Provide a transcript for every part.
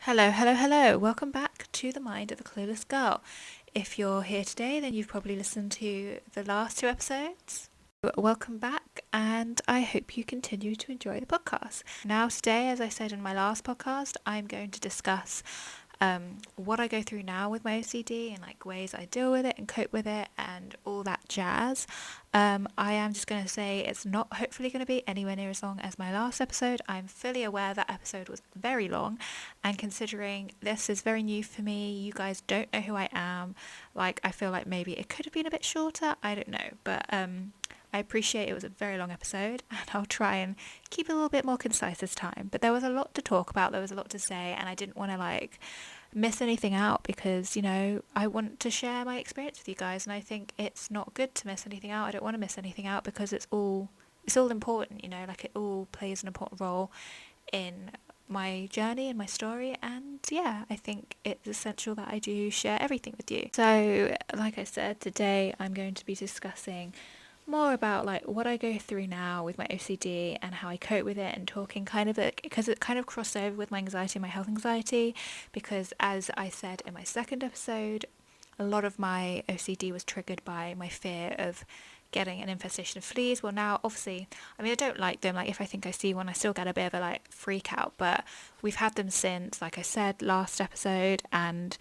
Hello, hello, hello. Welcome back to the Mind of a Clueless Girl. If you're here today, then you've probably listened to the last two episodes. Welcome back, and I hope you continue to enjoy the podcast. Now, today, as I said in my last podcast, I'm going to discuss what I go through now with my OCD and like ways I deal with it and cope with it and all that jazz. I am just going to say it's not hopefully going to be anywhere near as long as my last episode. I'm fully aware that episode was very long, and considering this is very new for me, you guys don't know who I am, like I feel like maybe it could have been a bit shorter, I don't know, but I appreciate it was a very long episode, and I'll try and keep it a little bit more concise this time. But there was a lot to talk about, there was a lot to say, and I didn't want to like miss anything out because, you know, I want to share my experience with you guys, and I think it's not good to miss anything out. I don't want to miss anything out because it's all important, you know, like it all plays an important role in my journey and my story, and yeah, I think it's essential that I do share everything with you. So like I said, today I'm going to be discussing more about like what I go through now with my OCD and how I cope with it, and talking kind of because it kind of crossed over with my anxiety and my health anxiety, because as I said in my second episode, a lot of my OCD was triggered by my fear of getting an infestation of fleas. Well, now obviously, I mean, I don't like them. Like if I think I see one, I still get a bit of a like freak out, but we've had them since, like I said last episode, and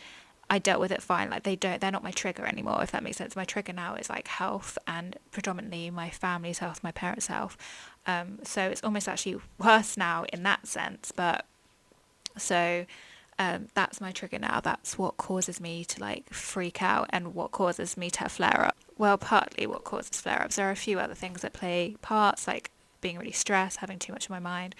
I dealt with it fine. Like they're not my trigger anymore, if that makes sense. My trigger now is like health, and predominantly my family's health, my parents' health. So it's almost actually worse now in that sense. But so that's my trigger now. That's what causes me to like freak out and what causes me to have flare up. Well, partly what causes flare ups. There are a few other things that play parts, like being really stressed, having too much in my mind,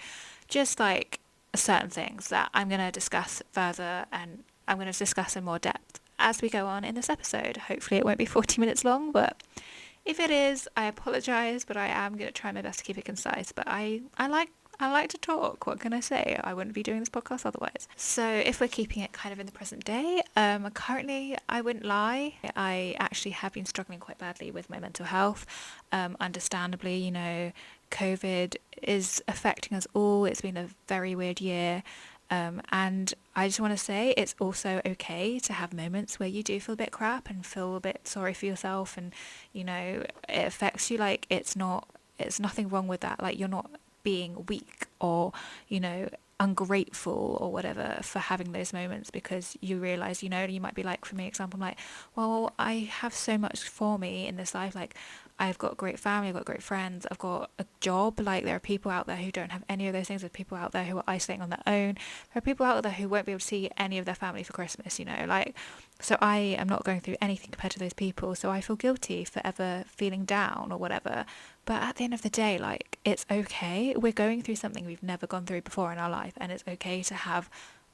just like certain things that I'm going to discuss further, and I'm going to discuss in more depth as we go on in this episode. Hopefully it won't be 40 minutes long, but if it is, I apologise, but I am going to try my best to keep it concise. But I like to talk. What can I say? I wouldn't be doing this podcast otherwise. So if we're keeping it kind of in the present day, currently, I wouldn't lie, I actually have been struggling quite badly with my mental health. Understandably, you know, COVID is affecting us all. It's been a very weird year. And I just want to say it's also okay to have moments where you do feel a bit crap and feel a bit sorry for yourself, and you know it affects you. Like it's nothing wrong with that. Like you're not being weak or, you know, ungrateful or whatever for having those moments, because you realize, you know, you might be like, for me example, I'm like, well, I have so much for me in this life. Like I've got a great family, I've got great friends, I've got a job. Like there are people out there who don't have any of those things. There are people out there who are isolating on their own. There are people out there who won't be able to see any of their family for Christmas, you know, like, so I am not going through anything compared to those people, so I feel guilty for ever feeling down or whatever. But at the end of the day, like, it's okay. We're going through something we've never gone through before in our life, and it's okay to have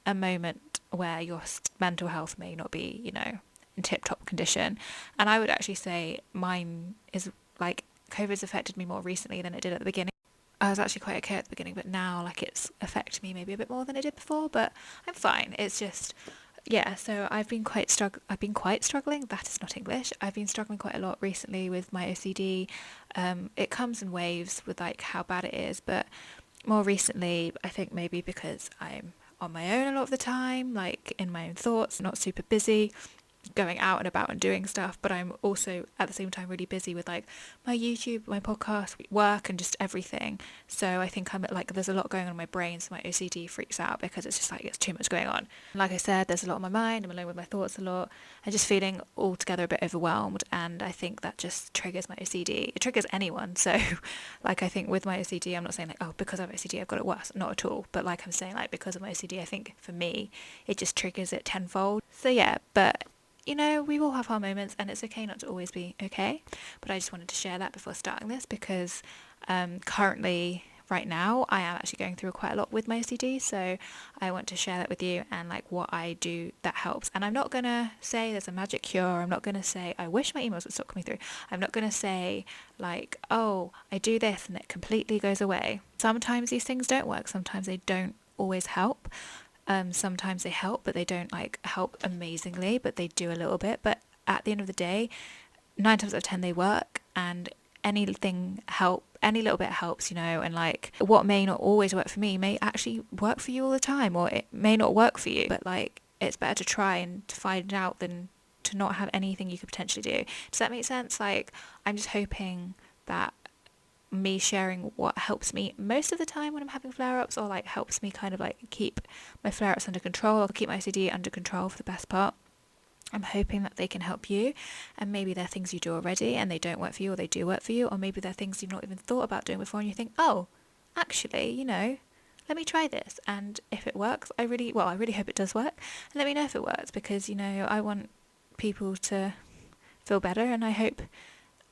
a moment where your mental health may not be, you know, in tip-top condition. And I would actually say mine is like, COVID's affected me more recently than it did at the beginning. I was actually quite okay at the beginning, but now like it's affected me maybe a bit more than it did before, but I'm fine. It's just, yeah, so I've been quite struggling. That is not English. I've been struggling quite a lot recently with my OCD. It comes in waves with like how bad it is, but more recently, I think maybe because I'm on my own a lot of the time, like in my own thoughts, not super busy, going out and about and doing stuff, but I'm also at the same time really busy with like my YouTube, my podcast, work, and just everything. So I think I'm like, there's a lot going on in my brain, so my OCD freaks out because it's just like it's too much going on. Like I said, there's a lot on my mind. I'm alone with my thoughts a lot. I'm just feeling altogether a bit overwhelmed, and I think that just triggers my OCD. It triggers anyone. So like I think with my OCD, I'm not saying like, oh, because I have OCD I've got it worse, not at all, but like I'm saying like because of my OCD, I think for me it just triggers it tenfold. So yeah, but you know, we all have our moments, and it's okay not to always be okay. But I just wanted to share that before starting this, because currently, right now, I am actually going through quite a lot with my OCD. So I want to share that with you, and like what I do that helps. And I'm not going to say there's a magic cure. I'm not going to say, I wish my emails would stop coming through. I'm not going to say like, oh, I do this and it completely goes away. Sometimes these things don't work. Sometimes they don't always help. Sometimes they help, but they don't like help amazingly, but they do a little bit. But at the end of the day, 9 times out of 10 they work, and any little bit helps, and like what may not always work for me may actually work for you all the time, or it may not work for you, but like it's better to try and to find out than to not have anything you could potentially do. Does that make sense? Like, I'm just hoping that me sharing what helps me most of the time when I'm having flare-ups, or like helps me kind of like keep my flare-ups under control, or keep my OCD under control for the best part, I'm hoping that they can help you. And maybe they're things you do already and they don't work for you, or they do work for you, or maybe they're things you've not even thought about doing before and you think, oh, actually, let me try this. And if it works, I really hope it does work, and let me know if it works, because I want people to feel better, and I hope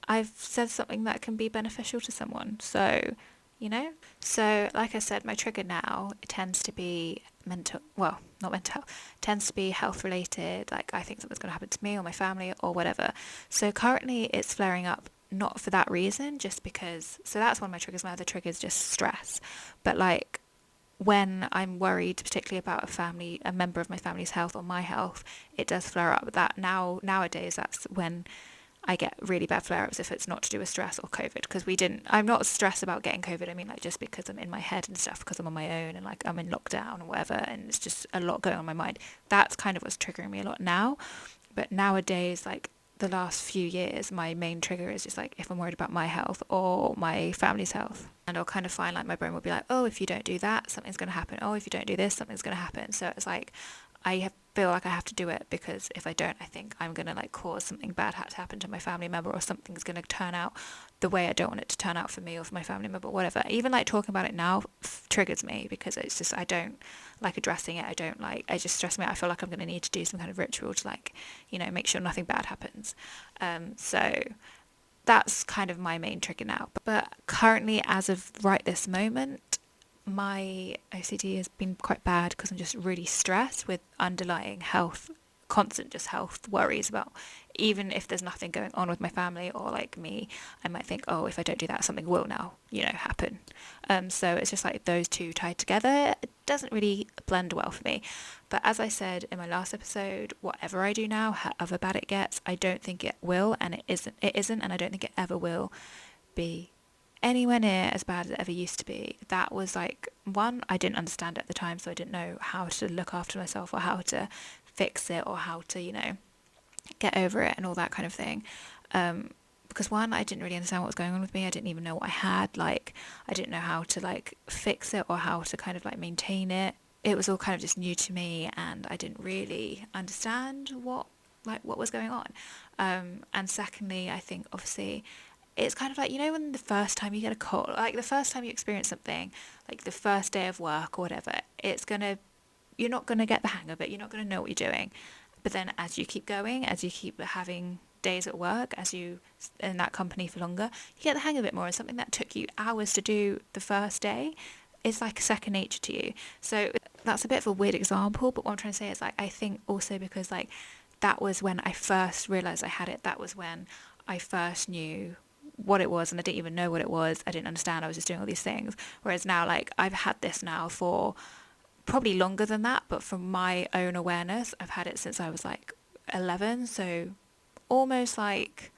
I've said something that can be beneficial to someone. So like I said, my trigger now, it tends to be not mental health, tends to be health related. Like, I think something's going to happen to me or my family or whatever. So currently it's flaring up, not for that reason, just because. So that's one of my triggers. My other trigger is just stress. But like, when I'm worried, particularly about a member of my family's health or my health, it does flare up. That nowadays, that's when I get really bad flare-ups, if it's not to do with stress or COVID, because I'm not stressed about getting COVID. I mean, like, just because I'm in my head and stuff, because I'm on my own and like I'm in lockdown or whatever, and it's just a lot going on in my mind. That's kind of what's triggering me a lot now. But nowadays, like the last few years, my main trigger is just like if I'm worried about my health or my family's health. And I'll kind of find like my brain will be like, oh, if you don't do that, something's going to happen. Oh, if you don't do this, something's going to happen. So it's like feel like I have to do it, because if I don't, I think I'm going to like cause something bad to happen to my family member, or something's going to turn out the way I don't want it to turn out for me or for my family member, whatever. Even like talking about it now triggers me, because it's just, I don't like addressing it. I just stress me out. I feel like I'm going to need to do some kind of ritual to like, make sure nothing bad happens. So that's kind of my main trigger now. But currently, as of right this moment, my OCD has been quite bad, because I'm just really stressed with underlying constant health worries about, even if there's nothing going on with my family or like me, I might think, oh, if I don't do that, something will now, happen. So it's just like those two tied together. It doesn't really blend well for me. But as I said in my last episode, whatever I do now, however bad it gets, I don't think it will, and it isn't, and I don't think it ever will be anywhere near as bad as it ever used to be. That was like, one, I didn't understand it at the time, so I didn't know how to look after myself or how to fix it, or how to get over it and all that kind of thing, because one, I didn't really understand what was going on with me. I didn't even know what I had. Like, I didn't know how to like fix it or how to kind of like maintain it. It was all kind of just new to me, and I didn't really understand what was going on. And secondly, I think obviously it's kind of like, when the first time you get a cold, like the first time you experience something, like the first day of work or whatever, you're not going to get the hang of it. You're not going to know what you're doing. But then as you keep going, as you keep having days at work, as you in that company for longer, you get the hang of it more. And something that took you hours to do the first day is like second nature to you. So that's a bit of a weird example, but what I'm trying to say is like, I think also because like that was when I first realised I had it. That was when I first knew what it was, and I didn't even know what it was. I didn't understand. I was just doing all these things. Whereas now, like, I've had this now for probably longer than that, but from my own awareness, I've had it since I was like 11, so almost like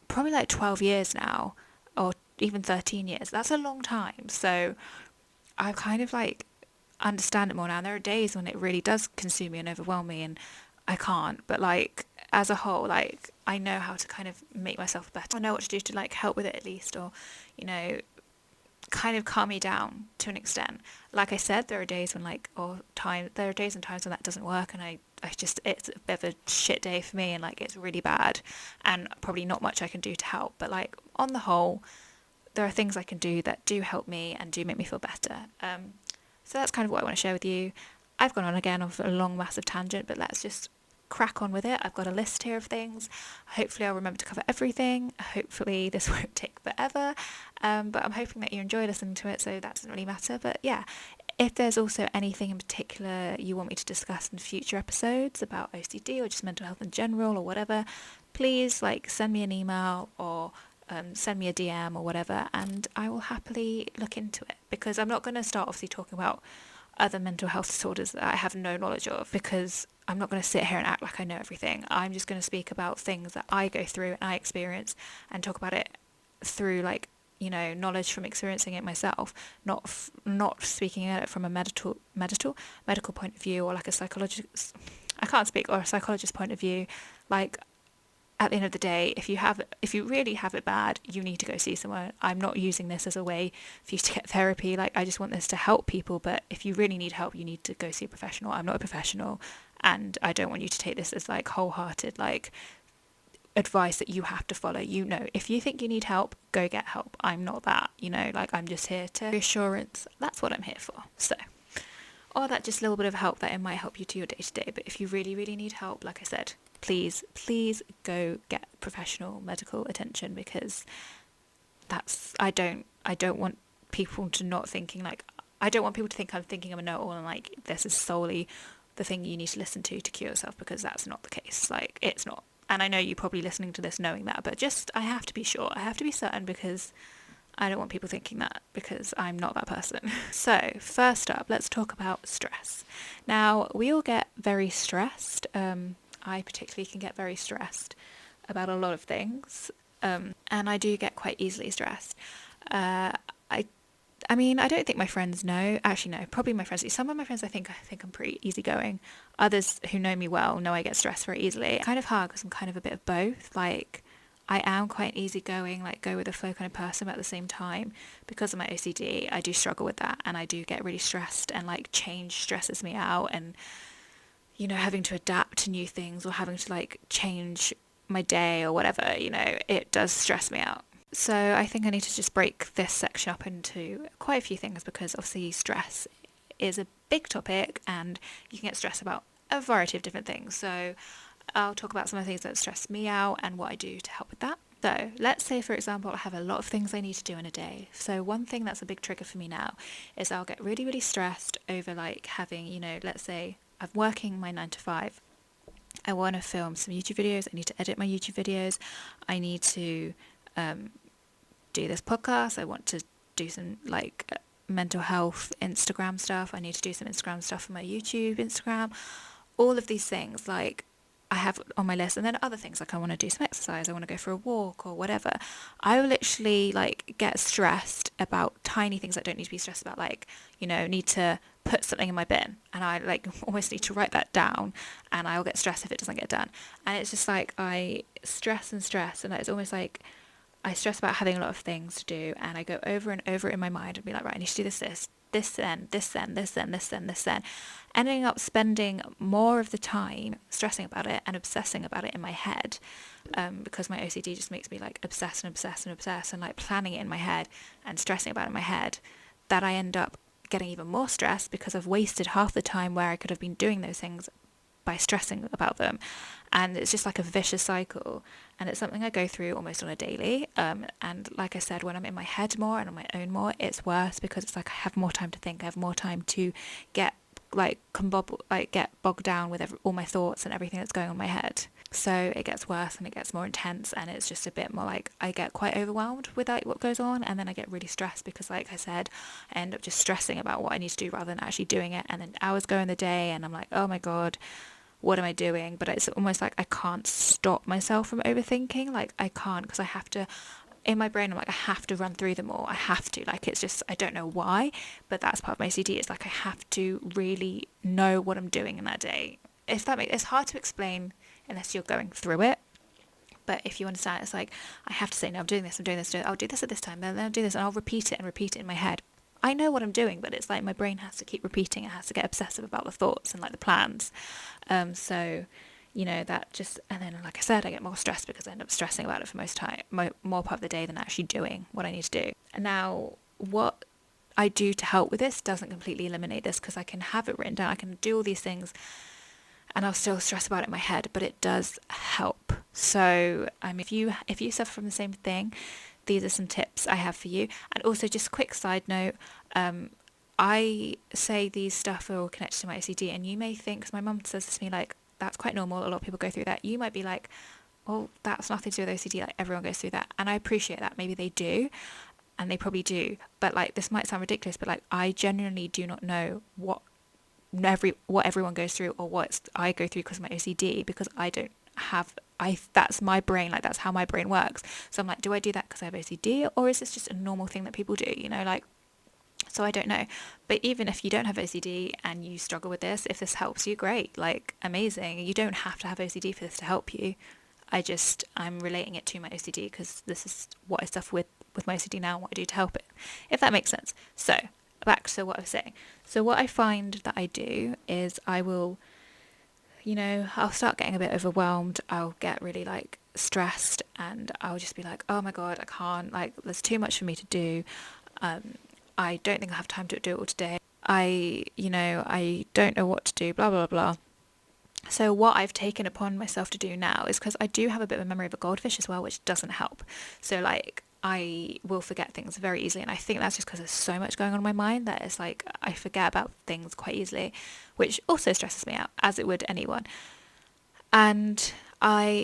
probably like 12 years now, or even 13 years. That's a long time. So I kind of like understand it more now. And there are days when it really does consume me and overwhelm me, and I can't, but like as a whole, like I know how to kind of make myself better. I know what to do to like help with it at least, or kind of calm me down to an extent. Like I said, there are days when there are days and times when that doesn't work, and it's a bit of a shit day for me, and like it's really bad, and probably not much I can do to help. But like on the whole, there are things I can do that do help me and do make me feel better. So that's kind of what I want to share with you. I've gone on again of a long, massive tangent, but let's just crack on with it. I've got a list here of things. Hopefully I'll remember to cover everything. Hopefully this won't take forever, but I'm hoping that you enjoy listening to it, so that doesn't really matter. But yeah, if there's also anything in particular you want me to discuss in future episodes about OCD or just mental health in general or whatever, please like send me an email or send me a DM or whatever, and I will happily look into it, because I'm not going to start obviously talking about other mental health disorders that I have no knowledge of, because I'm not going to sit here and act like I know everything. I'm just going to speak about things that I go through and I experience, and talk about it through like knowledge from experiencing it myself, not speaking at it from a medical point of view, or like a psychologist, I can't speak, or a psychologist point of view. Like, at the end of the day, if you really have it bad, you need to go see someone. I'm not using this as a way for you to get therapy. Like, I just want this to help people, but if you really need help, you need to go see a professional. I'm not a professional, and I don't want you to take this as like wholehearted like advice that you have to follow. If you think you need help, go get help. I'm not that, like, I'm just here to reassurance. That's what I'm here for. So, or that just little bit of help that it might help you to your day-to-day. But if you really, really need help, like I said, please go get professional medical attention, because I don't want people to not thinking like, I don't want people to think I'm thinking I'm a know-it-all and like this is solely the thing you need to listen to cure yourself, because that's not the case. Like, it's not. And I know you're probably listening to this knowing that, but just, I have to be sure, I have to be certain, because I don't want people thinking that, because I'm not that person. So, first up, let's talk about stress. Now, we all get very stressed. I particularly can get very stressed about a lot of things, and I do get quite easily stressed. I mean, I don't think my friends know. Actually, no, probably my friends do. Some of my friends, I think I'm pretty easygoing. Others who know me well know I get stressed very easily. It's kind of hard because I'm kind of a bit of both. Like, I am quite an easygoing, like, go with the flow kind of person, but at the same time, because of my OCD, I do struggle with that, and I do get really stressed, and like change stresses me out, and having to adapt to new things, or having to like change my day or whatever, it does stress me out. So I think I need to just break this section up into quite a few things, because obviously stress is a big topic and you can get stressed about a variety of different things. So I'll talk about some of the things that stress me out and what I do to help with that. So let's say, for example, I have a lot of things I need to do in a day. So one thing that's a big trigger for me now is I'll get really, really stressed over like having, let's say I'm working my 9 to 5. I want to film some YouTube videos. I need to edit my YouTube videos. I need to do this podcast. I want to do some like mental health Instagram stuff. I need to do some Instagram stuff for my YouTube Instagram. All of these things like I have on my list, and then other things like I want to do some exercise, I want to go for a walk or whatever. I will literally like get stressed about tiny things that don't need to be stressed about, like need to put something in my bin, and I like almost need to write that down, and I'll get stressed if it doesn't get done. And it's just like I stress, and it's almost like I stress about having a lot of things to do, and I go over and over it in my mind and be like, right, I need to do this then, ending up spending more of the time stressing about it and obsessing about it in my head, because my OCD just makes me like obsess and like planning it in my head and stressing about it in my head, that I end up getting even more stressed because I've wasted half the time where I could have been doing those things by stressing about them. And it's just like a vicious cycle, and it's something I go through almost on a daily, and like I said, when I'm in my head more and on my own more, it's worse, because it's like I have more time to think, I have more time to get get bogged down with all my thoughts and everything that's going on in my head. So it gets worse and it gets more intense, and it's just a bit more like I get quite overwhelmed with like what goes on, and then I get really stressed because, like I said, I end up just stressing about what I need to do rather than actually doing it, and then hours go in the day and I'm like, oh my god, what am I doing? But it's almost like I can't stop myself from overthinking. Like I can't, because I have to, in my brain I'm like, I have to run through them all. I have to, like, it's just, I don't know why, but that's part of my OCD. It's like I have to really know what I'm doing in that day. It's hard to explain unless you're going through it. But if you understand, it's like I have to say, no, I'm doing this, I'll do this at this time, then I'll do this, and I'll repeat it in my head. I know what I'm doing, but it's like my brain has to keep repeating. It has to get obsessive about the thoughts and like the plans. So, that just, and then like I said, I get more stressed because I end up stressing about it for more part of the day than actually doing what I need to do. And now what I do to help with this doesn't completely eliminate this, because I can have it written down. I can do all these things and I'll still stress about it in my head, but it does help. So, if you suffer from the same thing, these are some tips I have for you. And also, just a quick side note, I say these stuff are all connected to my OCD, and you may think, because my mum says this to me, like, that's quite normal, a lot of people go through that. You might be like, well, that's nothing to do with OCD, like everyone goes through that. And I appreciate that, maybe they do, and they probably do, but like this might sound ridiculous, but like I genuinely do not know what what everyone goes through or what I go through because of my OCD, because I don't have, that's my brain, like that's how my brain works. So I'm like, do I do that because I have OCD, or is this just a normal thing that people do, like, so I don't know. But even if you don't have OCD and you struggle with this, if this helps you, great, like amazing. You don't have to have OCD for this to help you. I'm relating it to my OCD because this is what I suffer with my OCD now and what I do to help it, if that makes sense. So back to what I was saying. So what I find that I do is I will, I'll start getting a bit overwhelmed. I'll get really like stressed and I'll just be like, oh my God, I can't, like there's too much for me to do. I don't think I have time to do it all today. I don't know what to do, blah, blah, blah. So what I've taken upon myself to do now is, because I do have a bit of a memory of a goldfish as well, which doesn't help. So like I will forget things very easily, and I think that's just because there's so much going on in my mind that it's like I forget about things quite easily, which also stresses me out, as it would anyone. And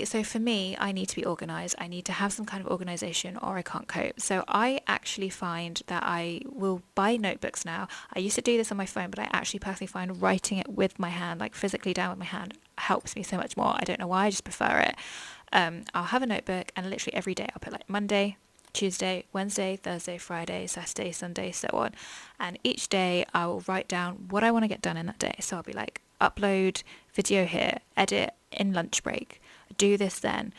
so for me, I need to be organised. I need to have some kind of organisation or I can't cope. So I actually find that I will buy notebooks now. I used to do this on my phone, but I actually personally find writing it with my hand, like physically down with my hand, helps me so much more. I don't know why, I just prefer it. I'll have a notebook and literally every day I'll put like Monday, Tuesday, Wednesday, Thursday, Friday, Saturday, Sunday, so on. And each day I will write down what I want to get done in that day. So I'll be like, upload video here, edit in lunch break, do this then,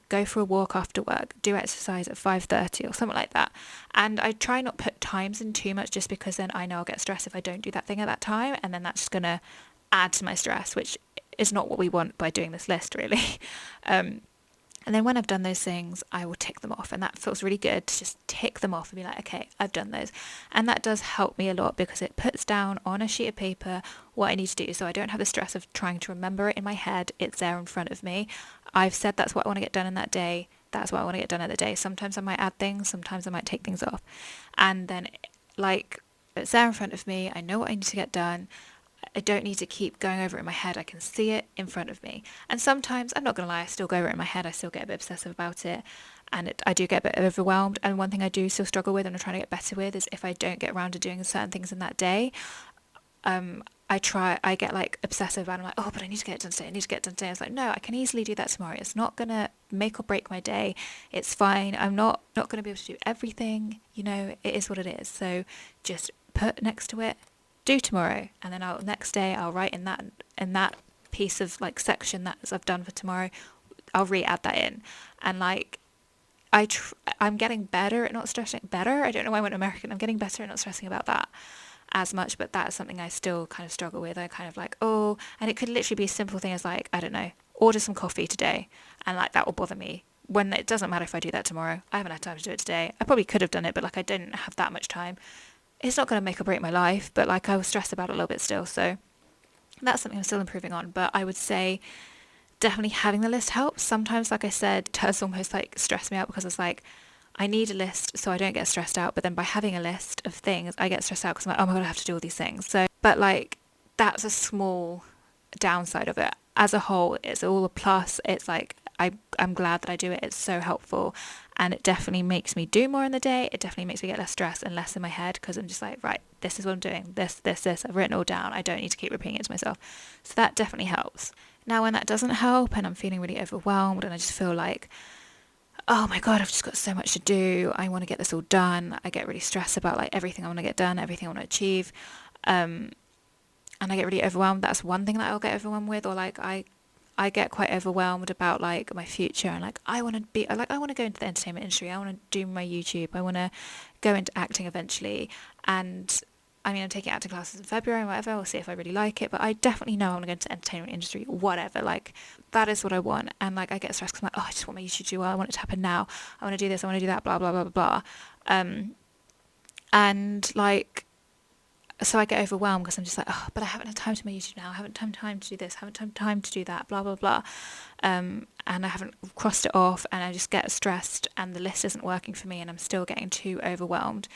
go for a walk after work, do exercise at 5:30 or something like that. And I try not put times in too much, just because then I know I'll get stressed if I don't do that thing at that time, and then that's just going to add to my stress, which is not what we want by doing this list, really. And then when I've done those things, I will tick them off. And that feels really good to just tick them off and be like, okay, I've done those. And that does help me a lot, because it puts down on a sheet of paper what I need to do. So I don't have the stress of trying to remember it in my head. It's there in front of me. I've said that's what I want to get done in that day. That's what I want to get done in the day. Sometimes I might add things. Sometimes I might take things off. And then like it's there in front of me. I know what I need to get done. I don't need to keep going over it in my head. I can see it in front of me. And sometimes, I'm not going to lie, I still go over it in my head. I still get a bit obsessive about it. And I do get a bit overwhelmed. And one thing I do still struggle with and I'm trying to get better with is, if I don't get around to doing certain things in that day, I get like obsessive about it. I'm like, oh, but I need to get it done today. I need to get it done today. I was like, no, I can easily do that tomorrow. It's not going to make or break my day. It's fine. I'm not going to be able to do everything. It is what it is. So just put next to it, do tomorrow, and then next day I'll write in that piece of like section that I've done for tomorrow, I'll re-add that in. And like I'm getting better at not stressing. I don't know why I went American. I'm getting better at not stressing about that as much, but that's something I still kind of struggle with. I kind of like, oh, and it could literally be a simple thing as like, I don't know, order some coffee today, and like that will bother me, when it doesn't matter if I do that tomorrow. I haven't had time to do it today. I probably could have done it, but like I didn't have that much time. It's not going to make or break my life, but like I was stressed about it a little bit still. So that's something I'm still improving on. But I would say definitely having the list helps. Sometimes, like I said, it does almost like stress me out, because it's like, I need a list so I don't get stressed out. But then by having a list of things, I get stressed out because I'm like, oh my God, I have to do all these things. So, but like, that's a small downside of it. As a whole, it's all a plus. It's like, I'm glad that I do it. It's so helpful. And it definitely makes me do more in the day. It definitely makes me get less stressed and less in my head, because I'm just like, right, this is what I'm doing. This. I've written it all down. I don't need to keep repeating it to myself. So that definitely helps. Now, when that doesn't help and I'm feeling really overwhelmed and I just feel like, oh my God, I've just got so much to do, I want to get this all done, I get really stressed about like everything I want to get done, everything I want to achieve, and I get really overwhelmed. That's one thing that I'll get overwhelmed with. Or like I get quite overwhelmed about like my future, and like I want to go into the entertainment industry, I want to do my YouTube, I want to go into acting eventually. And I mean, I'm taking acting classes in February and whatever, we'll see if I really like it, but I definitely know I want to go into the entertainment industry, whatever, like that is what I want. And like I get stressed because I'm like, oh, I just want my YouTube to do well, I want it to happen now, I want to do this, I want to do that, blah blah blah blah blah. And like, so I get overwhelmed because I'm just like, oh, but I haven't had time to my YouTube now, I haven't had time to do this, I haven't had time to do that, blah blah blah, and I haven't crossed it off, and I just get stressed and the list isn't working for me and I'm still getting too overwhelmed.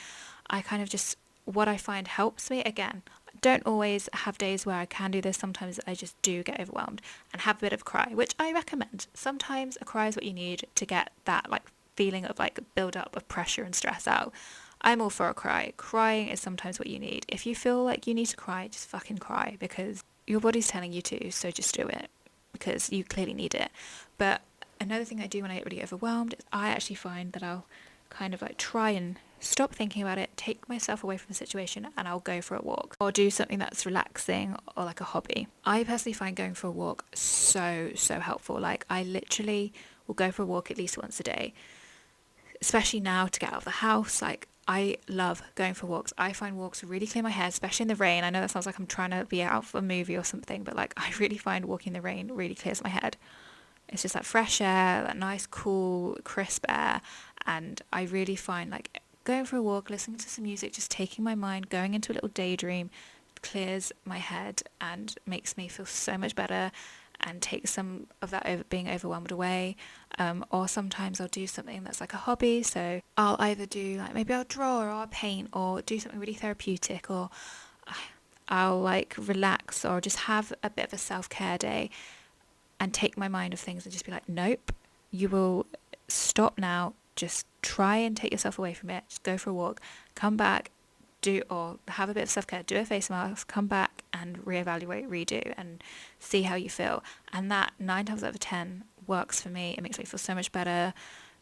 I kind of just, what I find helps me, again, don't always have days where I can do this. Sometimes I just do get overwhelmed and have a bit of a cry, which I recommend. Sometimes a cry is what you need to get that like feeling of like build up of pressure and stress out. I'm all for a cry. Crying is sometimes what you need. If you feel like you need to cry, just fucking cry, because your body's telling you to, so just do it, because you clearly need it. But another thing I do when I get really overwhelmed is I actually find that I'll kind of like try and stop thinking about it, take myself away from the situation, and I'll go for a walk or do something that's relaxing or like a hobby. I personally find going for a walk so helpful. Like, I literally will go for a walk at least once a day, especially now to get out of the house. Like, I love going for walks. I find walks really clear my head, especially in the rain. I know that sounds like I'm trying to be out for a movie or something, but like, I really find walking in the rain really clears my head. It's just that fresh air, that nice, cool, crisp air. And I really find like going for a walk, listening to some music, just taking my mind, going into a little daydream, clears my head and makes me feel so much better and takes some of that being overwhelmed away. Or sometimes I'll do something that's like a hobby. So I'll either do like, maybe I'll draw or I'll paint or do something really therapeutic, or I'll like relax or just have a bit of a self-care day and take my mind off things and just be like, nope, you will stop now. Just try and take yourself away from it. Just go for a walk, come back, or have a bit of self-care, do a face mask, come back and reevaluate, redo, and see how you feel. And that 9 times out of 10 works for me. It makes me feel so much better,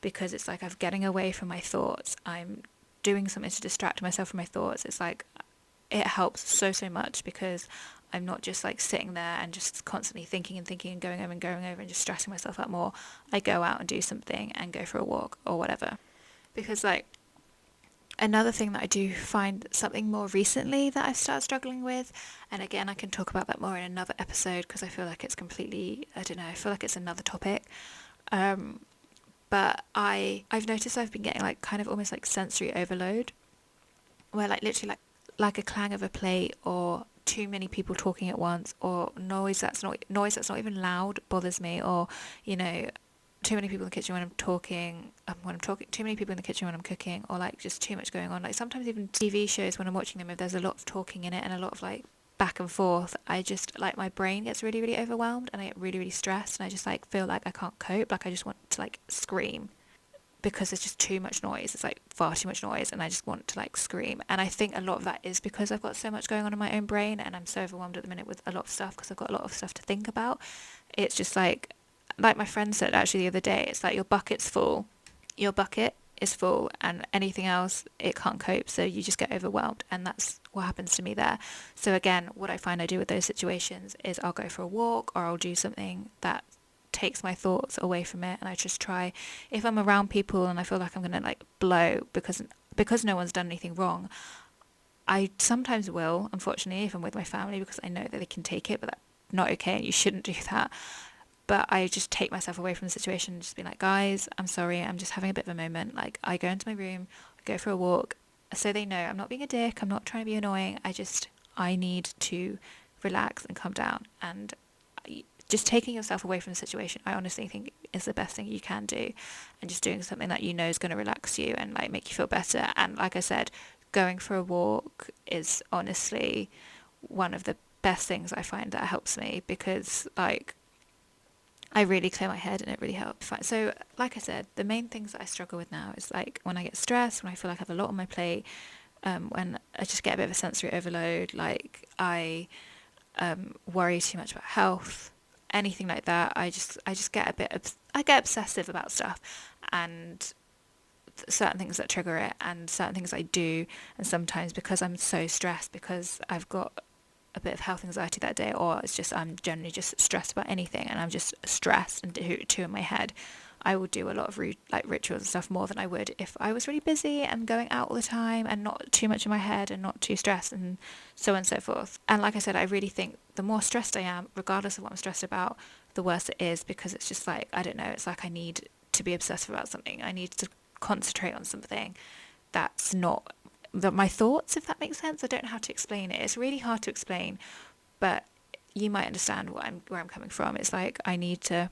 because it's like I'm getting away from my thoughts. I'm doing something to distract myself from my thoughts. It's like, it helps so much, because I'm not just like sitting there and just constantly thinking and going over and just stressing myself out more. I go out and do something and go for a walk or whatever. Because like, another thing that I do find something more recently that I've started struggling with, and again I can talk about that more in another episode, because I feel like it's completely, I don't know, I feel like it's another topic. But I've noticed I've been getting like kind of almost like sensory overload, where like literally like a clang of a plate, or too many people talking at once, or noise that's not even loud bothers me, or you know, too many people in the kitchen when I'm talking, too many people in the kitchen when I'm cooking, or like just too much going on. Like sometimes even TV shows, when I'm watching them, if there's a lot of talking in it and a lot of like back and forth, I just like, my brain gets really overwhelmed and I get really stressed, and I just like feel like I can't cope. Like I just want to like scream, because there's just too much noise. It's like far too much noise, and I just want to like scream. And I think a lot of that is because I've got so much going on in my own brain, and I'm so overwhelmed at the minute with a lot of stuff, because I've got a lot of stuff to think about. It's just like my friend said actually the other day, it's like your bucket is full and anything else, it can't cope, so you just get overwhelmed. And that's what happens to me there. So again, what I find I do with those situations is I'll go for a walk, or I'll do something that takes my thoughts away from it. And I just try, if I'm around people and I feel like I'm gonna like blow because no one's done anything wrong, I sometimes will, unfortunately, if I'm with my family, because I know that they can take it, but that's not okay and you shouldn't do that. But I just take myself away from the situation and just be like, guys, I'm sorry, I'm just having a bit of a moment. Like, I go into my room, I go for a walk, so they know I'm not being a dick, I'm not trying to be annoying, I need to relax and calm down. And just taking yourself away from the situation, I honestly think is the best thing you can do. And just doing something that you know is going to relax you and like make you feel better. And like I said, going for a walk is honestly one of the best things I find that helps me, because like, I really clear my head and it really helps. So like I said, the main things that I struggle with now is like when I get stressed, when I feel like I have a lot on my plate, when I just get a bit of a sensory overload, like I worry too much about health, anything like that. I just get I get obsessive about stuff, and certain things that trigger it, and certain things I do. And sometimes because I'm so stressed, because I've got a bit of health anxiety that day, or it's just I'm generally just stressed about anything, and I'm just stressed and too in my head, I will do a lot of rituals and stuff more than I would if I was really busy and going out all the time and not too much in my head and not too stressed, and so on and so forth. And like I said, I really think the more stressed I am, regardless of what I'm stressed about, the worse it is, because it's just like, I don't know, it's like I need to be obsessive about something. I need to concentrate on something that's not my thoughts, if that makes sense. I don't know how to explain it. It's really hard to explain, but you might understand where I'm coming from. It's like I need to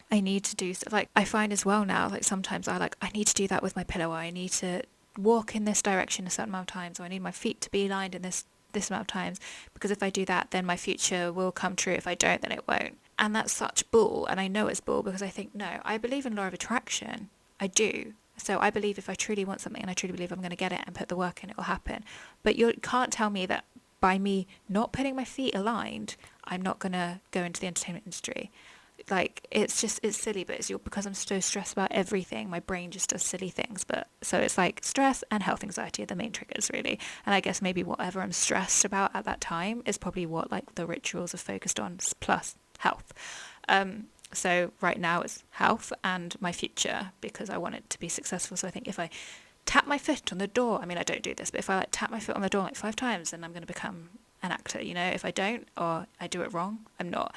do stuff. Like I find as well now, like sometimes I need to do that with my pillow, or I need to walk in this direction a certain amount of times, or I need my feet to be aligned in this amount of times, because if I do that, then my future will come true. If I don't, then it won't. And that's such bull. And I know it's bull, because I think, no, I believe in law of attraction. I do. So I believe if I truly want something and I truly believe I'm going to get it and put the work in, it will happen. But you can't tell me that by me not putting my feet aligned, I'm not going to go into the entertainment industry. Like, it's silly, but because I'm so stressed about everything, my brain just does silly things. But so it's like stress and health anxiety are the main triggers, really. And I guess maybe whatever I'm stressed about at that time is probably what like the rituals are focused on, plus health. So right now it's health and my future, because I want it to be successful. So I think if I tap my foot on the door, I mean, I don't do this, but if I like tap my foot on the door like 5 times, then I'm going to become an actor, you know. If I don't, or I do it wrong, I'm not.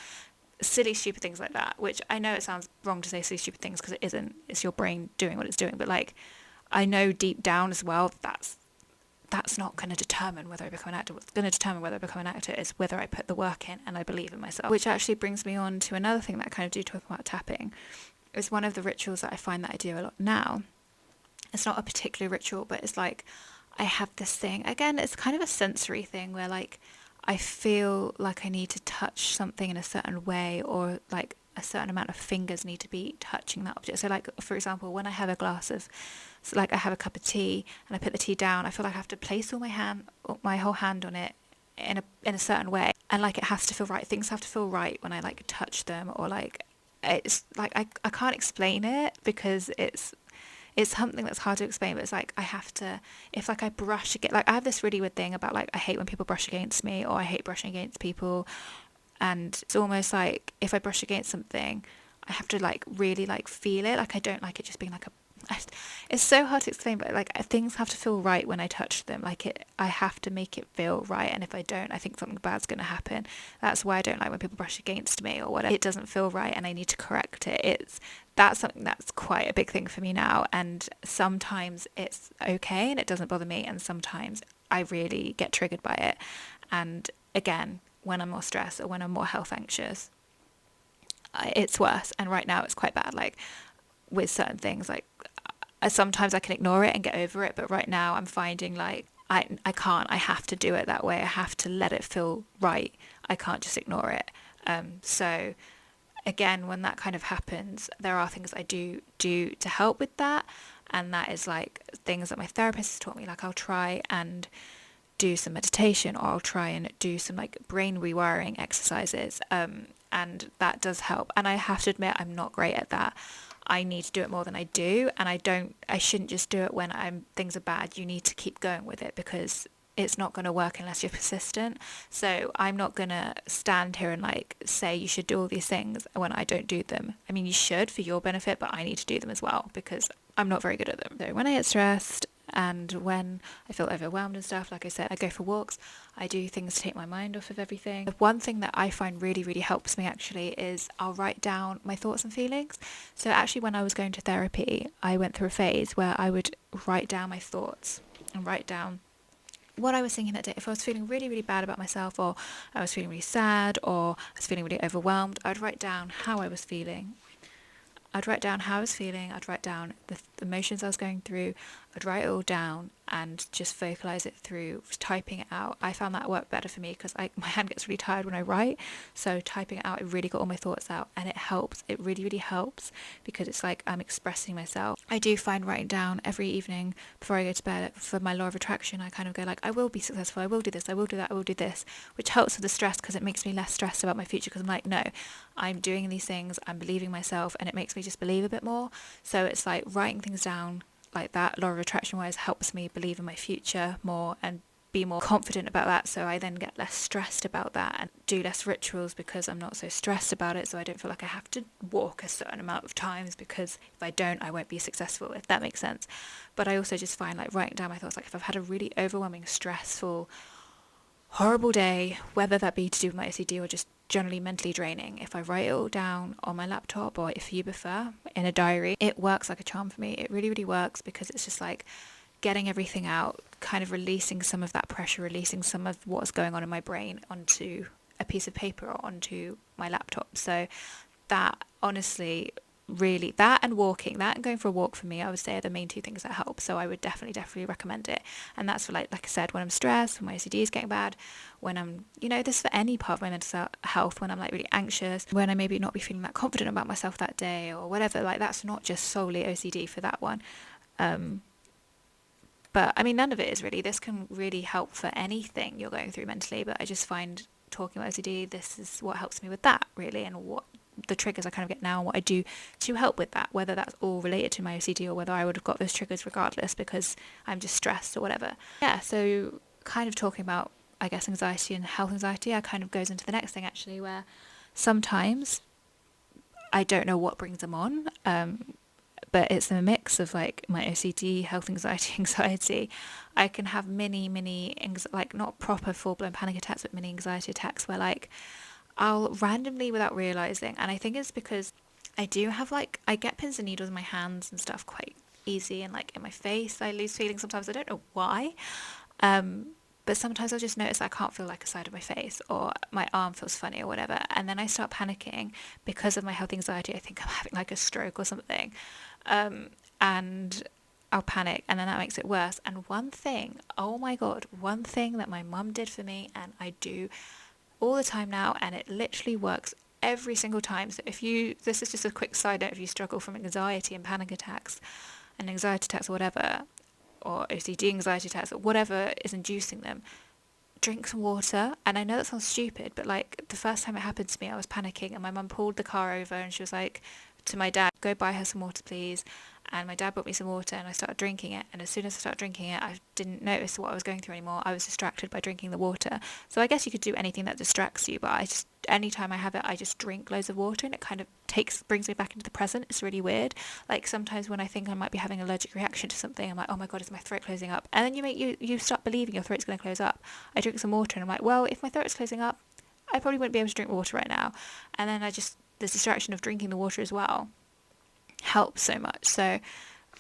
Silly, stupid things like that, which I know it sounds wrong to say silly, stupid things, because it isn't. It's your brain doing what it's doing. But like, I know deep down as well, that's not going to determine whether I become an actor. What's going to determine whether I become an actor is whether I put the work in and I believe in myself. Which actually brings me on to another thing that I kind of do talk about tapping. It's one of the rituals that I find that I do a lot now. It's not a particular ritual, but it's like I have this thing. Again, it's kind of a sensory thing where like I feel like I need to touch something in a certain way, or like a certain amount of fingers need to be touching that object. So like, for example, when I have a I have a cup of tea and I put the tea down, I feel like I have to place my whole hand on it in a certain way, and like it has to feel right. Things have to feel right when I like touch them, or like it's like I can't explain it because it's something that's hard to explain, but it's like I have to, if like I brush against, like I have this really weird thing about like I hate when people brush against me, or I hate brushing against people, and it's almost like if I brush against something, I have to like really like feel it. Like I don't like it just being like it's so hard to explain, but like things have to feel right when I touch them. Like I have to make it feel right, and if I don't, I think something bad's going to happen. That's why I don't like when people brush against me or whatever. It doesn't feel right and I need to correct it. That's something that's quite a big thing for me now, and sometimes it's okay and it doesn't bother me, and sometimes I really get triggered by it. And again, when I'm more stressed or when I'm more health anxious, it's worse. And right now it's quite bad. Like with certain things, like sometimes I can ignore it and get over it, but right now I'm finding like I can't. I have to do it that way. I have to let it feel right. I can't just ignore it. So again, when that kind of happens, there are things I do to help with that, and that is like things that my therapist has taught me. Like I'll try and do some meditation, or I'll try and do some like brain rewiring exercises, and that does help. And I have to admit, I'm not great at that. I need to do it more than I do, and I shouldn't just do it when things are bad. You need to keep going with it, because it's not going to work unless you're persistent. So I'm not going to stand here and like say you should do all these things when I don't do them. I mean, you should for your benefit, but I need to do them as well because I'm not very good at them. So when I get stressed and when I feel overwhelmed and stuff, like I said, I go for walks. I do things to take my mind off of everything. The one thing that I find really, really helps me actually is I'll write down my thoughts and feelings. So actually when I was going to therapy, I went through a phase where I would write down my thoughts and write down what I was thinking that day. If I was feeling really, really bad about myself, or I was feeling really sad, or I was feeling really overwhelmed, I'd write down how I was feeling. I'd write down the emotions I was going through. I'd write it all down and just vocalize it through typing it out. I found that worked better for me because my hand gets really tired when I write. So typing it out, it really got all my thoughts out, and it helps. It really, really helps because it's like I'm expressing myself. I do find writing down every evening before I go to bed, for my law of attraction, I kind of go like, I will be successful. I will do this. I will do that. I will do this, which helps with the stress because it makes me less stressed about my future, because I'm like, no, I'm doing these things. I'm believing myself, and it makes me just believe a bit more. So it's like writing things down like that, law of attraction wise, helps me believe in my future more and be more confident about that. So I then get less stressed about that and do less rituals because I'm not so stressed about it. So I don't feel like I have to walk a certain amount of times, because if I don't, I won't be successful, if that makes sense. But I also just find like writing down my thoughts, like if I've had a really overwhelming, stressful, horrible day, whether that be to do with my OCD or just generally mentally draining, if I write it all down on my laptop, or if you prefer in a diary, it works like a charm for me. It really, really works, because it's just like getting everything out, kind of releasing some of that pressure, releasing some of what's going on in my brain onto a piece of paper or onto my laptop. So that honestly, really, that and going for a walk for me, I would say are the main 2 things that help. So I would definitely recommend it. And that's for like I said, when I'm stressed, when my OCD is getting bad, when I'm, this is for any part of my mental health, when I'm like really anxious, when I maybe not be feeling that confident about myself that day or whatever. Like that's not just solely OCD for that one. But I mean, none of it is really. This can really help for anything you're going through mentally. But I just find talking about OCD, this is what helps me with that, really, and what the triggers I kind of get now and what I do to help with that, whether that's all related to my OCD or whether I would have got those triggers regardless because I'm just stressed or whatever. Yeah, so kind of talking about, I guess, anxiety and health anxiety, I kind of goes into the next thing actually, where sometimes I don't know what brings them on. But it's a mix of like my OCD, health anxiety, anxiety. I can have mini, like not proper full-blown panic attacks, but mini anxiety attacks where like I'll randomly without realising, and I think it's because I do have like, I get pins and needles in my hands and stuff quite easy, and like in my face I lose feeling sometimes, I don't know why. But sometimes I'll just notice that I can't feel like a side of my face or my arm feels funny or whatever. And then I start panicking because of my health anxiety. I think I'm having like a stroke or something. And I'll panic and then that makes it worse. And one thing, oh my God, one thing that my mum did for me and I do all the time now, and it literally works every single time. So this is just a quick side note, if you struggle from anxiety and panic attacks and anxiety attacks or whatever, or OCD anxiety attacks, or whatever is inducing them, drink some water. And I know that sounds stupid, but like the first time it happened to me, I was panicking and my mum pulled the car over and she was like to my dad, go buy her some water please. And my dad brought me some water and I started drinking it, and as soon as I started drinking it I didn't notice what I was going through anymore. I was distracted by drinking the water. So I guess you could do anything that distracts you, but I just, anytime I have it, I just drink loads of water and it kind of brings me back into the present. It's really weird. Like sometimes when I think I might be having an allergic reaction to something, I'm like, oh my God, is my throat closing up? And then you start believing your throat's going to close up. I drink some water and I'm like, well, if my throat's closing up, I probably wouldn't be able to drink water right now. And then the distraction of drinking the water as well helps so much. So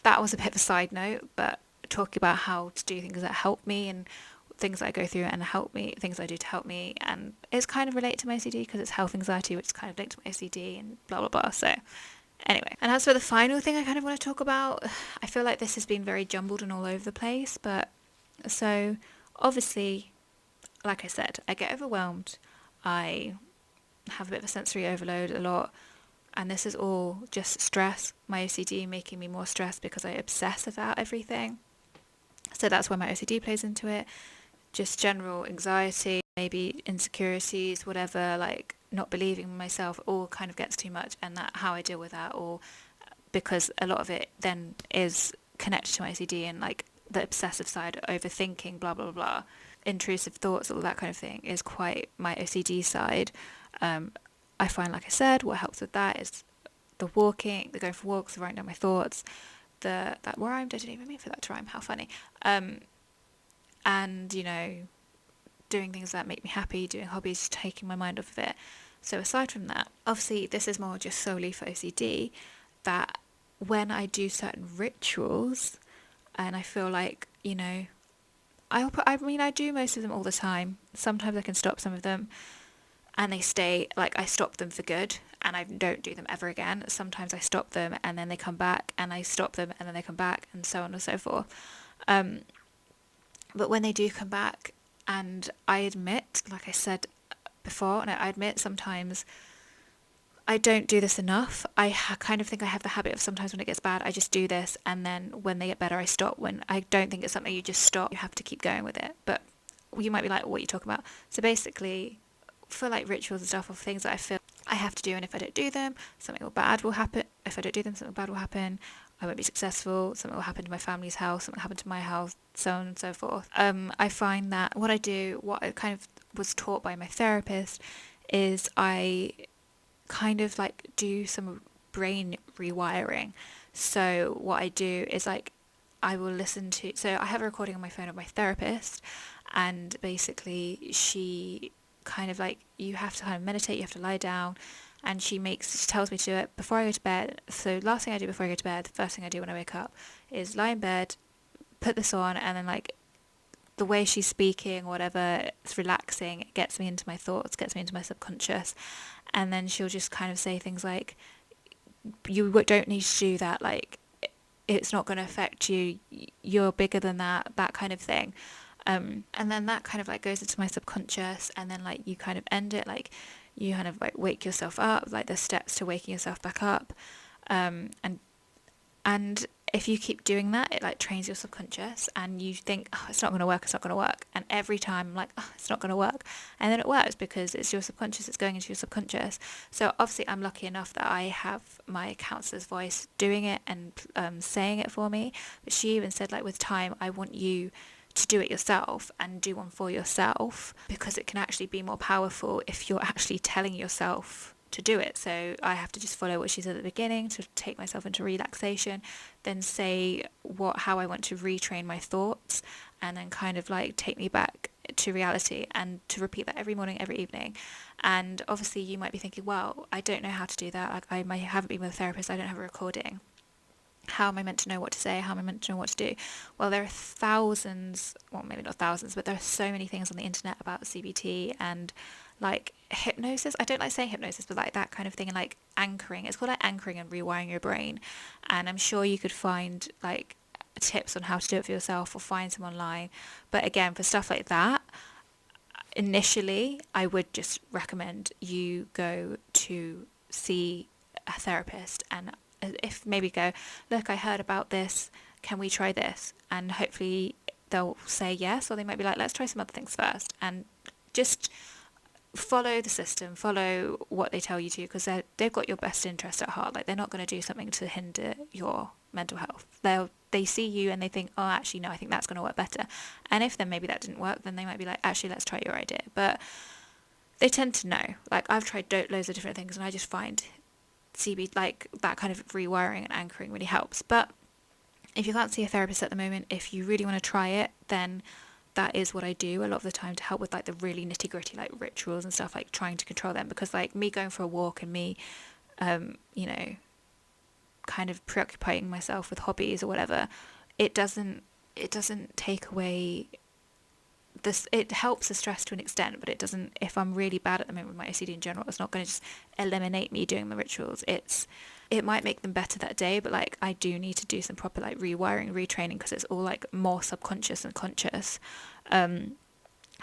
that was a bit of a side note, but talking about how to do things that help me and things that I go through and help me, things I do to help me, and it's kind of related to my OCD because it's health anxiety, which is kind of linked to my OCD and blah blah blah. So anyway, and as for the final thing I kind of want to talk about, I feel like this has been very jumbled and all over the place, but so obviously, like I said, I get overwhelmed, I have a bit of a sensory overload a lot. And this is all just stress, my OCD making me more stressed because I obsess about everything. So that's where my OCD plays into it. Just general anxiety, maybe insecurities, whatever, like not believing in myself, all kind of gets too much. And that how I deal with that, or because a lot of it then is connected to my OCD and like the obsessive side, overthinking, blah, blah, blah, intrusive thoughts, all that kind of thing is quite my OCD side. I find, like I said, what helps with that is the walking, the going for walks, the writing down my thoughts, that rhymed, I didn't even mean for that to rhyme, how funny. And, you know, doing things that make me happy, doing hobbies, taking my mind off of it. So aside from that, obviously this is more just solely for OCD, that when I do certain rituals, and I feel like, you know, I do most of them all the time. Sometimes I can stop some of them, and they stay, like I stop them for good and I don't do them ever again. Sometimes I stop them and then they come back, and I stop them and then they come back, and so on and so forth. But when they do come back, and I admit, like I said before, and I admit sometimes I don't do this enough. I kind of think I have the habit of sometimes when it gets bad, I just do this, and then when they get better, I stop. When I don't think it's something you just stop, you have to keep going with it. But you might be like, what are you talking about? So basically, for like rituals and stuff, or things that I feel I have to do, and if I don't do them, something bad will happen. If I don't do them, something bad will happen. I won't be successful. Something will happen to my family's house. Something will happen to my house, so on and so forth. I find that what I kind of was taught by my therapist, is I kind of like do some brain rewiring. So what I do is like I will listen to. So I have a recording on my phone of my therapist, and basically she kind of like, you have to kind of meditate, you have to lie down, and she tells me to do it before I go to bed. So last thing I do before I go to bed, the first thing I do when I wake up is lie in bed, put this on, and then like the way she's speaking or whatever, it's relaxing, it gets me into my thoughts, gets me into my subconscious, and then she'll just kind of say things like, you don't need to do that, like it's not going to affect you, you're bigger than that kind of thing. And then that kind of like goes into my subconscious, and then like you kind of end it, like you kind of like wake yourself up, like the steps to waking yourself back up. And if you keep doing that, it like trains your subconscious, and you think, oh, it's not going to work, it's not going to work. And every time I'm like, oh, it's not going to work. And then it works because it's your subconscious, it's going into your subconscious. So obviously I'm lucky enough that I have my counsellor's voice doing it and saying it for me. But she even said, like, with time, I want you to do it yourself and do one for yourself, because it can actually be more powerful if you're actually telling yourself to do it. So I have to just follow what she said at the beginning to take myself into relaxation, then say how I want to retrain my thoughts, and then kind of like take me back to reality, and to repeat that every morning, every evening. And obviously you might be thinking, well, I don't know how to do that. Like, I haven't been with a therapist, I don't have a recording. How am I meant to know what to say? How am I meant to know what to do? Well, there are thousands, well, maybe not thousands, but there are so many things on the internet about CBT and like hypnosis. I don't like saying hypnosis, but like that kind of thing, and like anchoring. It's called like anchoring and rewiring your brain. And I'm sure you could find like tips on how to do it for yourself, or find some online. But again, for stuff like that, initially, I would just recommend you go to see a therapist, and if maybe go, look, I heard about this, can we try this? And hopefully they'll say yes, or they might be like, let's try some other things first. And just follow the system, follow what they tell you to, because they've got your best interest at heart. Like, they're not going to do something to hinder your mental health. They see you and they think, oh, actually, no, I think that's going to work better. And if then maybe that didn't work, then they might be like, actually, let's try your idea. But they tend to know. Like, I've tried loads of different things, and I just find CB, like that kind of rewiring and anchoring, really helps. But if you can't see a therapist at the moment, if you really want to try it, then that is what I do a lot of the time to help with like the really nitty gritty like rituals and stuff, like trying to control them. Because like me going for a walk and me kind of preoccupying myself with hobbies or whatever, it doesn't take away this. It helps the stress to an extent, but it doesn't, if I'm really bad at the moment with my OCD in general, it's not going to just eliminate me doing the rituals. It might make them better that day, but like I do need to do some proper like rewiring, retraining, because it's all like more subconscious than conscious. So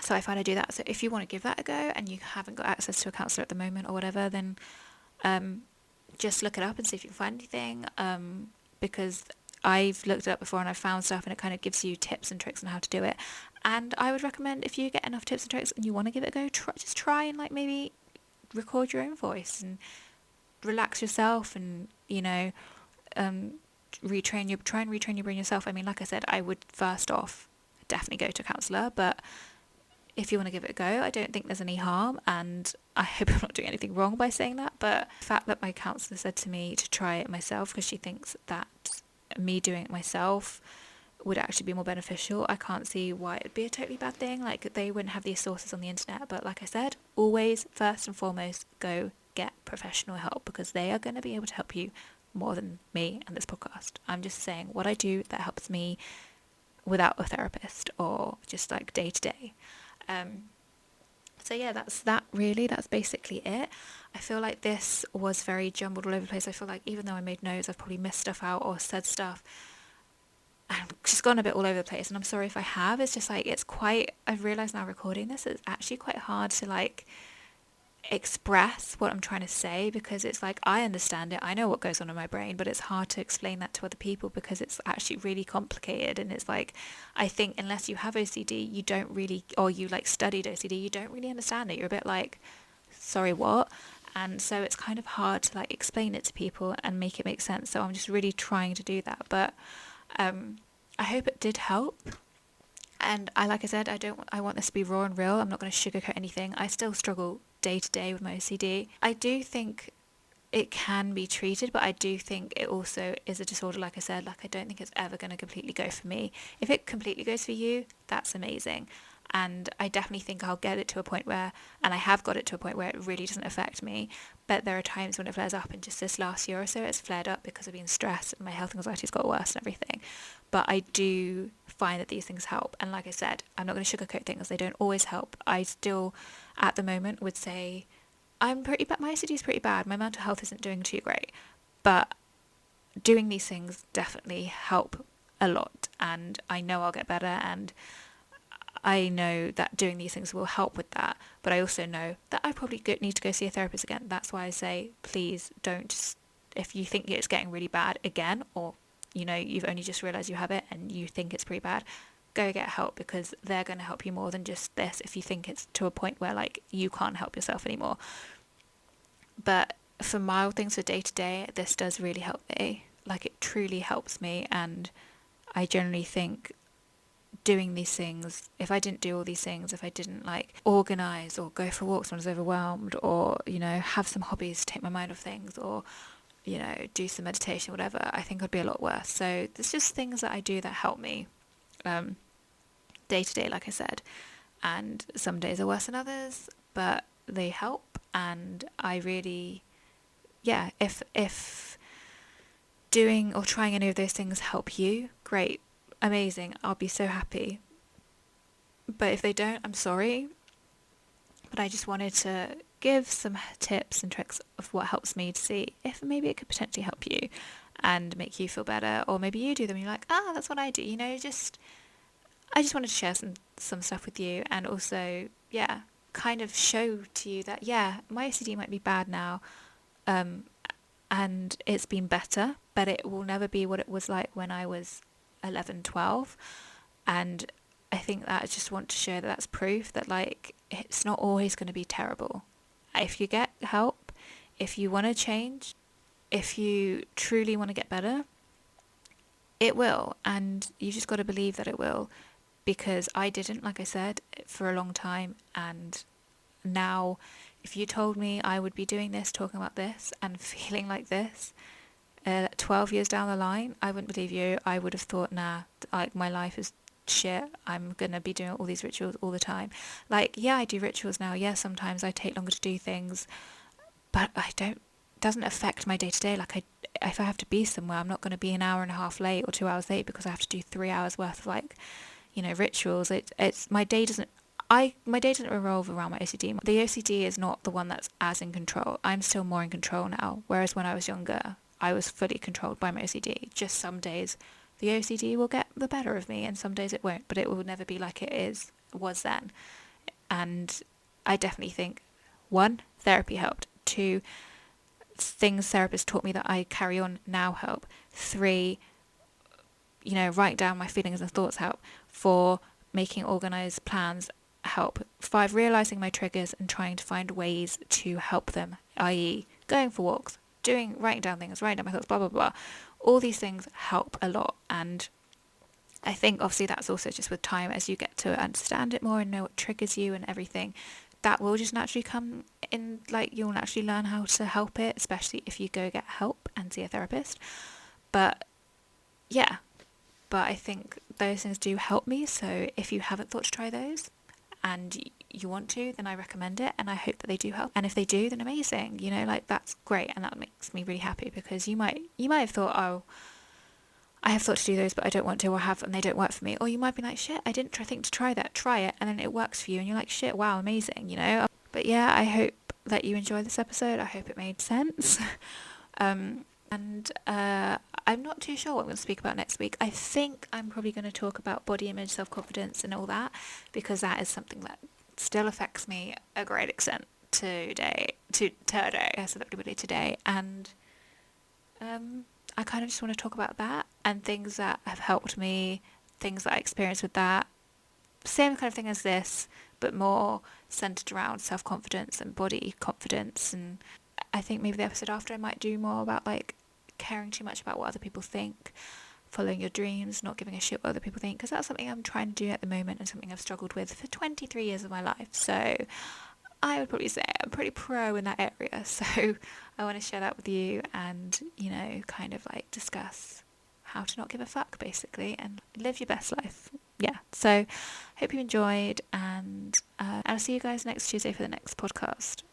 I find I do that. So if you want to give that a go and you haven't got access to a counsellor at the moment or whatever, then just look it up and see if you can find anything, because I've looked it up before and I've found stuff, and it kind of gives you tips and tricks on how to do it. And I would recommend, if you get enough tips and tricks and you want to give it a go, just try and like maybe record your own voice and relax yourself, and try and retrain your brain yourself. I mean, like I said, I would first off definitely go to a counsellor, but if you want to give it a go, I don't think there's any harm, and I hope I'm not doing anything wrong by saying that. But the fact that my counsellor said to me to try it myself because she thinks that me doing it myself would actually be more beneficial, I can't see why it'd be a totally bad thing. Like, they wouldn't have these sources on the internet. But like I said, always first and foremost, go get professional help, because they are going to be able to help you more than me and this podcast. I'm just saying what I do that helps me without a therapist, or just like day to day. So yeah, that's basically it. I feel like this was very jumbled all over the place. I feel like even though I made notes, I've probably missed stuff out or said stuff and just gone a bit all over the place, and I'm sorry if I have. It's just like, I've realised now recording this, it's actually quite hard to like express what I'm trying to say, because it's like, I understand it, I know what goes on in my brain, but it's hard to explain that to other people because it's actually really complicated. And it's like, I think unless you have OCD, you don't really, or you like studied OCD, you don't really understand it. You're a bit like, sorry, what? And so it's kind of hard to like explain it to people and make it make sense. So I'm just really trying to do that. But I hope it did help. And like I said, I want this to be raw and real. I'm not going to sugarcoat anything. I still struggle day to day with my OCD. I do think it can be treated, but I do think it also is a disorder. Like I said, like I don't think it's ever going to completely go for me. If it completely goes for you, that's amazing. And I definitely think I'll get it to a point where, and I have got it to a point where it really doesn't affect me. But there are times when it flares up, and just this last year or so, it's flared up because I've been stressed and my health anxiety's got worse and everything. But I do find that these things help. And like I said, I'm not going to sugarcoat things. They don't always help. I still, at the moment, would say I'm pretty bad. My OCD is pretty bad. My mental health isn't doing too great. But doing these things definitely help a lot. And I know I'll get better, and I know that doing these things will help with that. But I also know that I probably need to go see a therapist again. That's why I say, please don't just, if you think it's getting really bad again, or you've only just realised you have it and you think it's pretty bad, go get help, because they're going to help you more than just this if you think it's to a point where like you can't help yourself anymore. But for mild things for day to day, this does really help me. Like, it truly helps me, and I generally think doing these things, if I didn't do all these things, if I didn't like organise or go for walks when I was overwhelmed, or, have some hobbies to take my mind off things, or, do some meditation, whatever, I think I'd be a lot worse. So there's just things that I do that help me day to day, like I said. And some days are worse than others, but they help. And I really, if doing or trying any of those things help you, great, amazing, I'll be so happy. But if they don't, I'm sorry. But I just wanted to give some tips and tricks of what helps me to see if maybe it could potentially help you and make you feel better. Or maybe you do them and you're like, that's what I do. I just wanted to share some stuff with you, and also, kind of show to you that, my OCD might be bad now, and it's been better, but it will never be what it was like when I was 11, 12. And I think that I just want to show that that's proof that, like, it's not always going to be terrible. If you get help, if you want to change, if you truly want to get better, it will. And you just got to believe that it will, because I didn't, like I said, for a long time. And now, if you told me I would be doing this, talking about this, and feeling like this 12 years down the line, I wouldn't believe you. I would have thought, nah, like, my life is shit. I'm going to be doing all these rituals all the time. Like, I do rituals now. Sometimes I take longer to do things, but doesn't affect my day to day. Like, if I have to be somewhere, I'm not going to be an hour and a half late or 2 hours late because I have to do 3 hours worth of, like, rituals. It's my day doesn't revolve around my OCD. The OCD is not the one that's as in control. I'm still more in control now, whereas when I was younger, I was fully controlled by my OCD. Just some days the OCD will get the better of me, and some days it won't, but it will never be like it was then. And I definitely think, 1, therapy helped. 2, things therapists taught me that I carry on now help. 3, writing down my feelings and thoughts help. 4, making organised plans help. 5, realising my triggers and trying to find ways to help them, i.e. going for walks, writing down things, writing down my thoughts, blah, blah, blah. All these things help a lot. And I think obviously that's also just with time, as you get to understand it more and know what triggers you and everything, that will just naturally come in, like, you'll naturally learn how to help it, especially if you go get help and see a therapist. But I think those things do help me. So if you haven't thought to try those and you want to, then I recommend it, and I hope that they do help. And if they do, then amazing, like, that's great, and that makes me really happy, because you might have thought, I have thought to do those, but I don't want to, or have, and they don't work for me. Or you might be like, shit, I didn't think to try that. Try it, and then it works for you, and you're like, shit, wow, amazing, But I hope that you enjoyed this episode. I hope it made sense. I'm not too sure what I'm going to speak about next week. I think I'm probably going to talk about body image, self-confidence, and all that, because that is something that still affects me a great extent today. I said everybody today, and I kind of just want to talk about that and things that have helped me, things that I experienced with that. Same kind of thing as this, but more centered around self-confidence and body confidence. And I think maybe the episode after I might do more about, like, caring too much about what other people think, following your dreams, not giving a shit what other people think, because that's something I'm trying to do at the moment and something I've struggled with for 23 years of my life. So I would probably say I'm pretty pro in that area. So I want to share that with you and, kind of like discuss how to not give a fuck, basically, and live your best life. So hope you enjoyed, and I'll see you guys next Tuesday for the next podcast.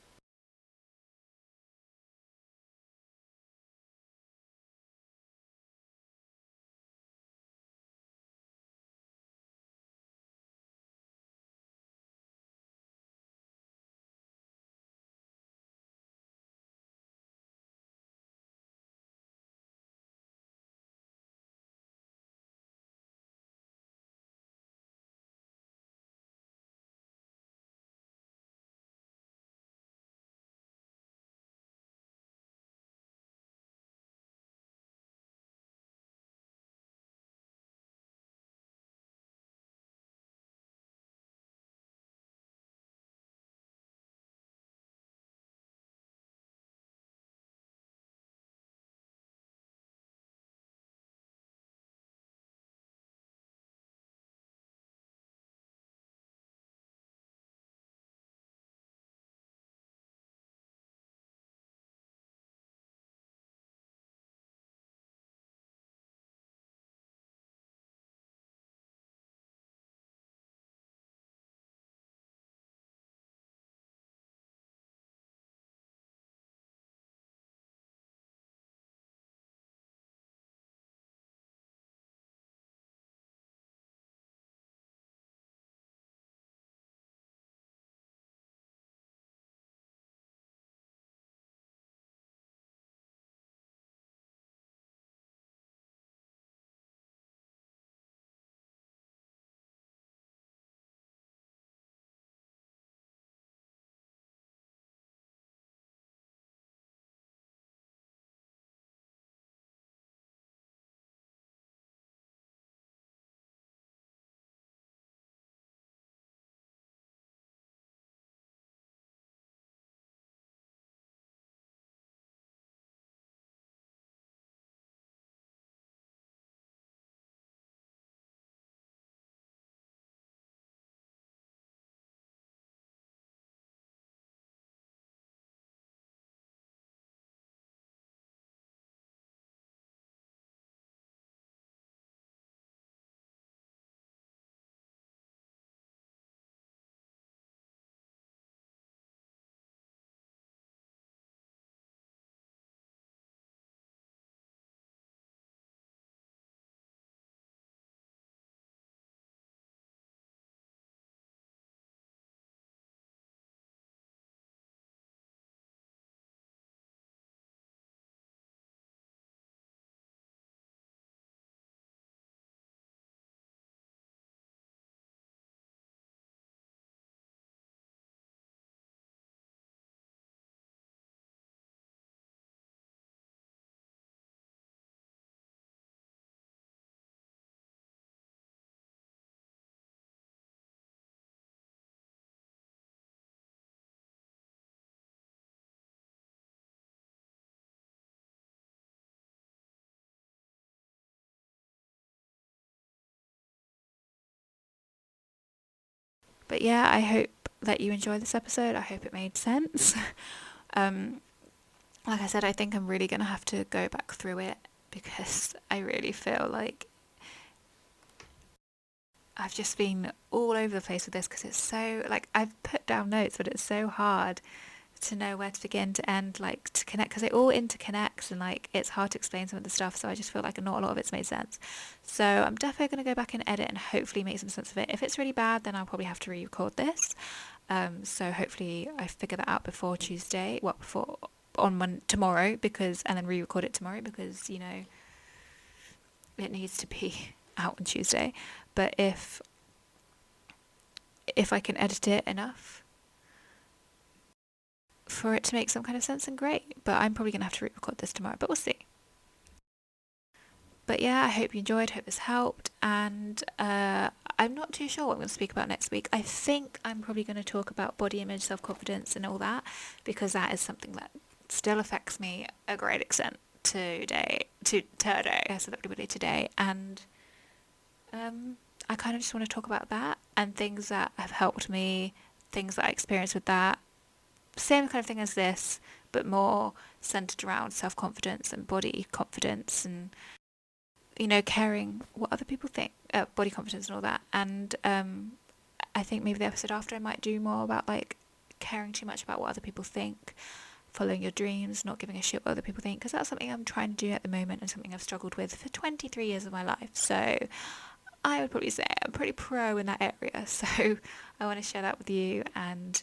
But yeah, I hope that you enjoyed this episode. I hope it made sense. Like I said, I think I'm really going to have to go back through it because I really feel like I've just been all over the place with this because it's so, like, I've put down notes, but it's so hard to know where to begin to end, like, to connect, because it all interconnects, and like it's hard to explain some of the stuff, so I just feel like not a lot of it's made sense. So I'm definitely going to go back and edit and hopefully make some sense of it. If it's really bad, then I'll probably have to re-record this. So hopefully I figure that out before Tuesday, well, before tomorrow, because, and then re-record it tomorrow, because it needs to be out on Tuesday. But if I can edit it enough for it to make some kind of sense, and great. But I'm probably going to have to re-record this tomorrow, but we'll see. But yeah, I hope you enjoyed, hope this helped, and I'm not too sure what I'm going to speak about next week. I think I'm probably going to talk about body image, self-confidence and all that, because that is something that still affects me a great extent today, and I kind of just want to talk about that and things that have helped me, things that I experienced with that. Same kind of thing as this, but more centered around self-confidence and body confidence, and caring what other people think, body confidence and all that. And I think maybe the episode after I might do more about like caring too much about what other people think, following your dreams, not giving a shit what other people think, because that's something I'm trying to do at the moment and something I've struggled with for 23 years of my life. So I would probably say I'm pretty pro in that area. So I want to share that with you and,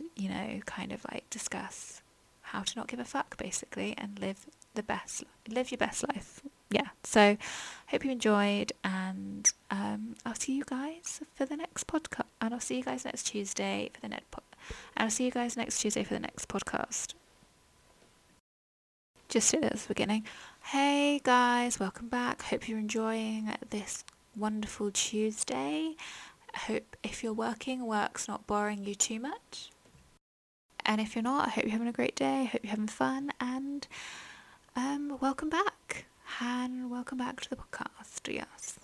kind of like discuss how to not give a fuck basically and live your best life. Yeah. So hope you enjoyed, and I'll see you guys for the next podcast, and I'll see you guys next Tuesday for the next podcast. Just at the beginning. Hey guys, welcome back. Hope you're enjoying this wonderful Tuesday. I hope if you're working, work's not boring you too much. And if you're not, I hope you're having a great day. I hope you're having fun, and welcome back. And welcome back to the podcast. Yes.